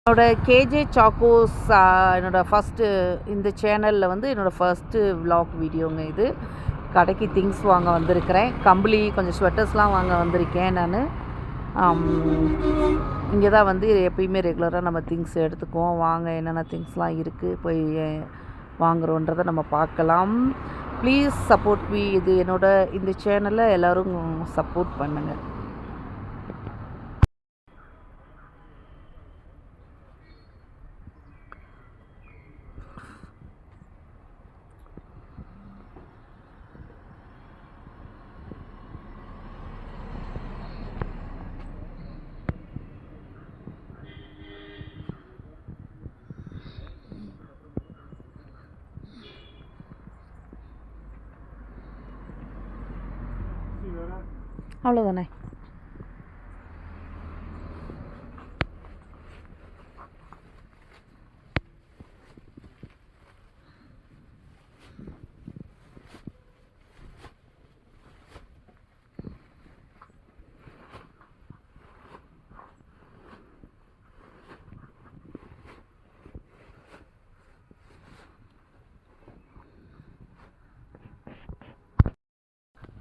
என்னோட K J Chocos என்னோட first இந்த சேனலில் வந்து என்னோடய ஃபஸ்ட்டு விலாக் வீடியோங்க இது. கடைக்கு திங்ஸ் வாங்க வந்திருக்கிறேன். கம்பளி கொஞ்சம் ஸ்வெட்டர்ஸ்லாம் வாங்க வந்திருக்கேன் நான். இங்கே தான் வந்து எப்பயுமே ரெகுலராக நம்ம திங்ஸ் எடுத்துக்குவோம். வாங்க என்னென்ன திங்ஸ்லாம் இருக்குது போய் வாங்குகிறோன்றதை நம்ம பார்க்கலாம். Please support me. இது என்னோட இந்த சேனலை எல்லோரும் சப்போர்ட் பண்ணுங்கள். அவ்வளோதானே.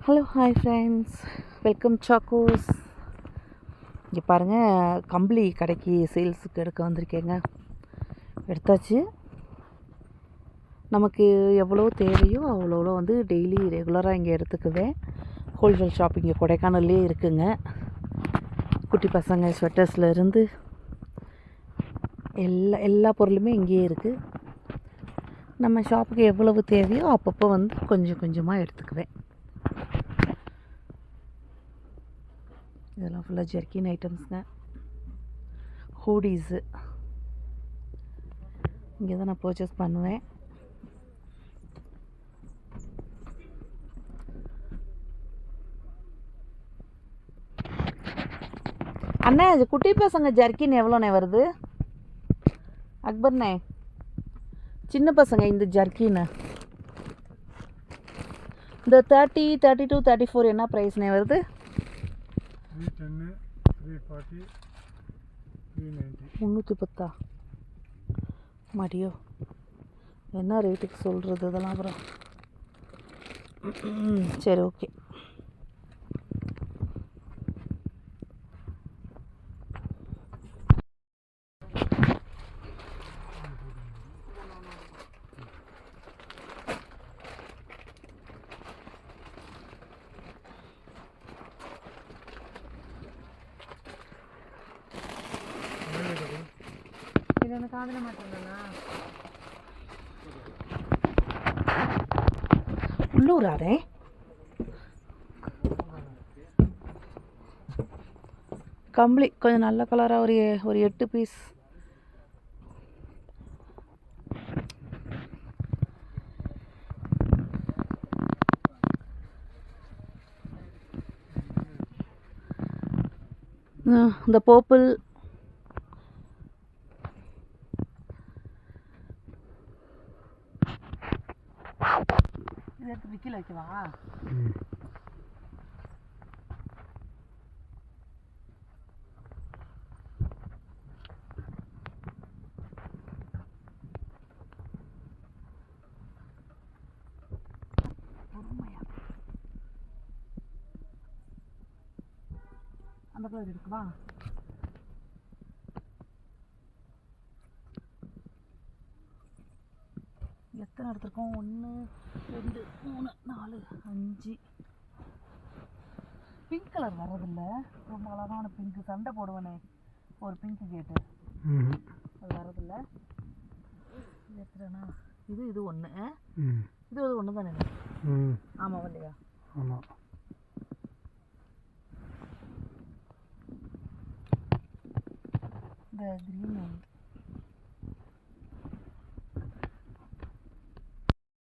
Hello, hi friends, welcome Chocos. இங்கே பாருங்கள், கம்பளி கடைக்கு சேல்ஸுக்கு எடுக்க வந்திருக்கேங்க. எடுத்தாச்சு. நமக்கு எவ்வளோ தேவையோ அவ்வளோ வந்து டெய்லி ரெகுலராக இங்கே எடுத்துக்குவேன். ஹோல்சேல் ஷாப் இங்கே கொடைக்கானல்லே இருக்குங்க. குட்டி பசங்க ஸ்வெட்டர்ஸ்லேருந்து எல்லா பொருளுமே இங்கேயே இருக்குது. நம்ம ஷாப்புக்கு எவ்வளவு தேவையோ அப்பப்போ வந்து கொஞ்சம் கொஞ்சமாக எடுத்துக்குவேன். இதெல்லாம் ஃபுல்லாக ஜெர்கின் ஐட்டம்ஸுங்க, ஹூடிஸு. இங்கே தான் நான் பர்ச்சேஸ் பண்ணுவேன். அண்ணே, இது குட்டி பசங்க ஜர்க்கின் எவ்வளோண்ணே வருது? அக்பர்ண்ணே, சின்ன பசங்க இந்த ஜர்க்கின்னு இந்த 30, 32, 34 என்ன ப்ரைஸ்ண்ணே வருது? 310, 340, 390. 310 மடியோ, என்ன ரேட்டுக்கு சொல்கிறது இதெல்லாம் அப்புறம். சரி, ஓகே. எனக்கு காதல மாட்டேங்கண்ணா, உள்ளூராதே. கம்பளி கொஞ்சம் நல்ல கலராக ஒரு 8 பீஸ். இந்த பர்பிள், எடுத்து விக்கில வைக்கவா? அந்த கலர் இருக்குவா? எத்தனை எடுத்துருக்கோம்? 1, 2, 3, 4, 5. பிங்க் கலர் வர்றதில்ல. ரொம்ப அழகான பிங்க்கு, சண்டை போடுவேனே ஒரு பிங்க்கு கேட்டு, அது வர்றதில்ல. இது எத்தனைண்ணா? இது 1, இது 1 தானே? ஆமாம் இல்லையா? ஆமாம். இந்த க்ரீன்